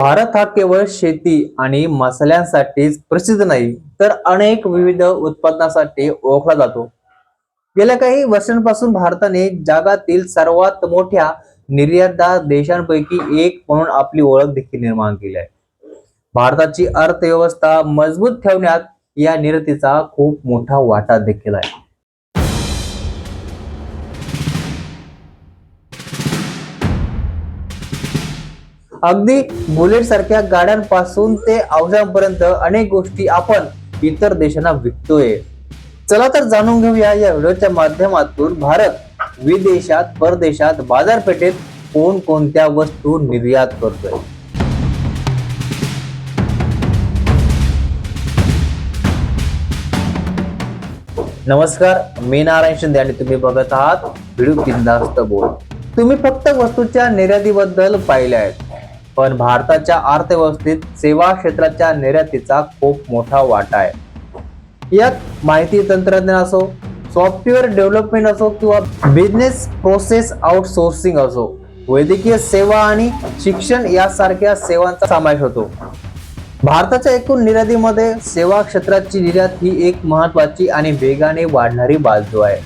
भारत हा केवळ शेती आणि मसाल्यांसाठीच प्रसिद्ध नाही, तर अनेक विविध उत्पादनासाठी ओळखला जातो. गेल्या काही वर्षांपासून भारताने जगातील सर्वात मोठ्या निर्यातदार देशांपैकी एक म्हणून आपली ओळख देखील निर्माण केली आहे. भारताची अर्थव्यवस्था मजबूत ठेवण्यात या निर्यातीचा खूप मोठा वाटा देखील आहे. अगदी बुलेट सारख्या गाड्यांपासून ते औषधांपर्यंत अनेक गोष्टी आपण इतर देशांना विकतोय. चला तर जाणून घेऊया या व्हिडिओच्या माध्यमातून भारत विदेशात, परदेशात, बाजारपेठेत कोणकोणत्या वस्तू निर्यात करतोय. नमस्कार, मी नारायण शिंदे आणि तुम्ही बघत आहात व्हिडिओ बिंदास्त बोल. तुम्ही फक्त वस्तूच्या निर्यातीबद्दल पाहिले आहेत, पण भारताच्या अर्थव्यवस्थेत सेवा क्षेत्राच्या निर्यातीचा खूप मोठा वाटा आहे. यात माहिती तंत्रज्ञान असो, सॉफ्टवेअर डेव्हलपमेंट असो किंवा बिझनेस प्रोसेस आउटसोर्सिंग असो, वैद्यकीय सेवा आणि शिक्षण यासारख्या सेवांचा समावेश होतो. भारताच्या एकूण निर्यातीमध्ये सेवा क्षेत्राची निर्यात ही एक महत्वाची आणि वेगाने वाढणारी बाजू आहे.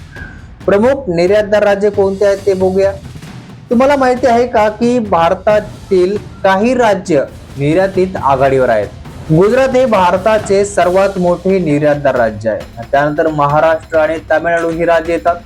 प्रमुख निर्यातदार राज्य कोणते आहेत ते बघूया. तुम्हाला माहिती आहे का की भारतातील काही राज्य निर्यातीत आघाडीवर आहेत. गुजरात हे भारताचे सर्वात मोठे निर्यातदार राज्य आहे. त्यानंतर महाराष्ट्र आणि तामिळनाडू ही राज्ये येतात.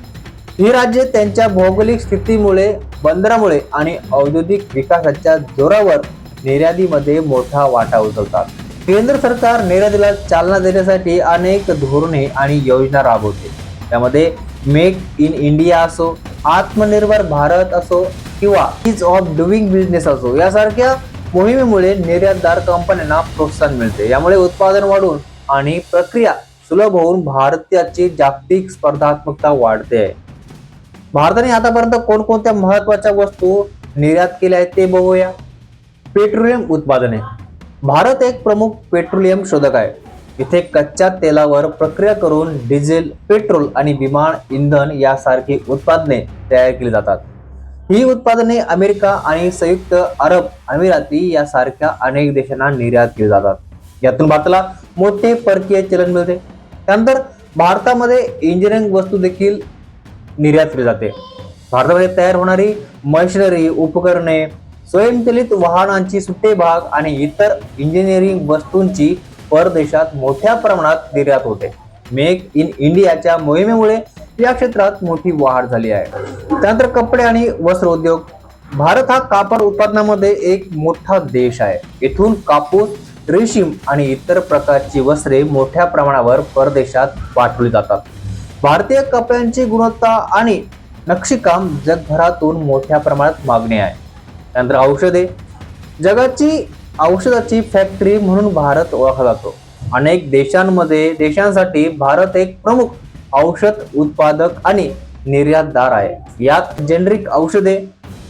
ही राज्ये त्यांच्या भौगोलिक स्थितीमुळे, बंदरामुळे आणि औद्योगिक विकासाच्या जोरावर निर्यातीमध्ये मोठा वाटा उचलतात. केंद्र सरकार निर्यातीला चालना देण्यासाठी अनेक धोरणे आणि योजना राबवते. त्यामध्ये मेक इन इंडिया असो, आत्मनिर्भर भारत असो किंवा ईज ऑफ डुईंग बिझनेस असो, यासारख्या मोहिमेमुळे निर्यातदार कंपन्यांना प्रोत्साहन मिळते. यामुळे उत्पादन वाढून आणि प्रक्रिया सुलभ होऊन भारताची जागतिक स्पर्धात्मकता वाढते. भारताने आतापर्यंत कोणकोणत्या महत्वाच्या वस्तू निर्यात केल्या आहेत ते बघूया. पेट्रोलियम उत्पादने. भारत एक प्रमुख पेट्रोलियम शोधक आहे. इथे कच्च्या तेलावर प्रक्रिया करून डिझेल, पेट्रोल आणि विमान इंधन यासारखी उत्पादने तयार केली जातात. ही उत्पादने अमेरिका आणि संयुक्त अरब अमिराती यासारख्या अनेक देशांना निर्यात केली जातात. यातून भारताला मोठे परकीय चलन मिळते. त्यानंतर भारतामध्ये इंजिनिअरिंग वस्तू देखील निर्यात केली जाते. भारतामध्ये तयार होणारी मशिनरी, उपकरणे, स्वयंचलित वाहनांची सुट्टे भाग आणि इतर इंजिनिअरिंग वस्तूंची परदेशात मोठ्या प्रमाणात निर्यात होते. मेक इन इंडियाच्या मोहिमेमुळे या क्षेत्रात मोठी वाढ झाली आहे. त्यानंतर कपडे आणि वस्त्र उद्योग. भारत हा कापड उत्पादनामध्ये एक मोठा देश आहे. येथून कापूस, रेशीम आणि इतर प्रकारची वस्त्रे मोठ्या प्रमाणावर परदेशात पाठवली जातात. भारतीय कपड्यांची गुणवत्ता आणि नक्षीकाम जगभरातून मोठ्या प्रमाणात मागणी आहे. त्यानंतर औषधे. जगाची औषधाची फॅक्टरी म्हणून भारत ओळखला जातो. अनेक देशांसाठी भारत एक प्रमुख औषध उत्पादक आणि निर्यातदार आहे. यात जेनरिक औषधे,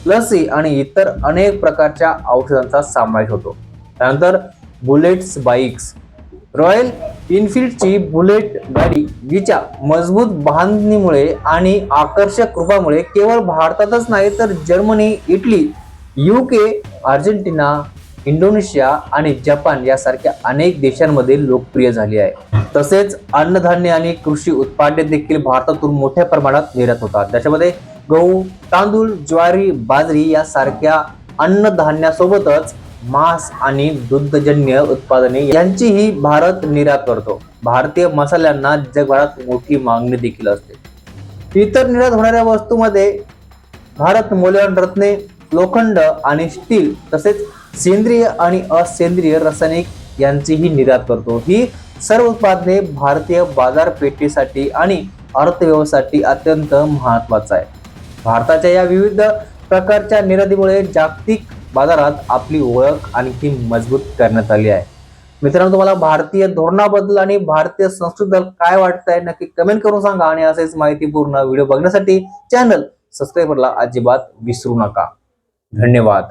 लसी आणि इतर अनेक प्रकारच्या औषधांचा समावेश होतो. त्यानंतर बुलेट्स बाईक्स. रॉयल एनफील्डची बुलेट गाडी तिच्या मजबूत बांधणीमुळे आणि आकर्षक रूपामुळे केवळ भारतातच नाही तर Germany, Italy, UK, Argentina, Indonesia आणि जपान यासारख्या अनेक देशांमध्ये लोकप्रिय झाली आहे. तसेच अन्नधान्य आणि कृषी उत्पादने देखील भारतातून मोठ्या प्रमाणात निर्यात होतात. त्याच्यामध्ये गहू, तांदूळ, ज्वारी, बाजरी यासारख्या अन्नधान्यासोबतच मांस आणि दुग्धजन्य उत्पादने यांचीही भारत निर्यात करतो. भारतीय मसाल्यांना जगभरात मोठी मागणी देखील असते. इतर निर्यात होणाऱ्या वस्तूंमध्ये भारत मौल्यवान रत्ने, लोखंड आणि स्टील तसेच सेंद्रिय आणि असेंद्रिय रासायनिक यांचीही निर्यात करतो. ही सर्व उत्पादने भारतीय बाजारपेठेसाठी आणि अर्थव्यवस्थेसाठी अत्यंत महत्वाचं आहे. भारताच्या या विविध प्रकारच्या निर्यातीमुळे जागतिक बाजारात आपली ओळख आणखी मजबूत करण्यात आली आहे. मित्रांनो, तुम्हाला भारतीय धोरणाबद्दल आणि भारतीय संस्कृतीबद्दल काय वाटतंय नक्की कमेंट करून सांगा. आणि असेच माहितीपूर्ण व्हिडिओ बघण्यासाठी चॅनल सबस्क्राईब करायला अजिबात विसरू नका. धन्यवाद.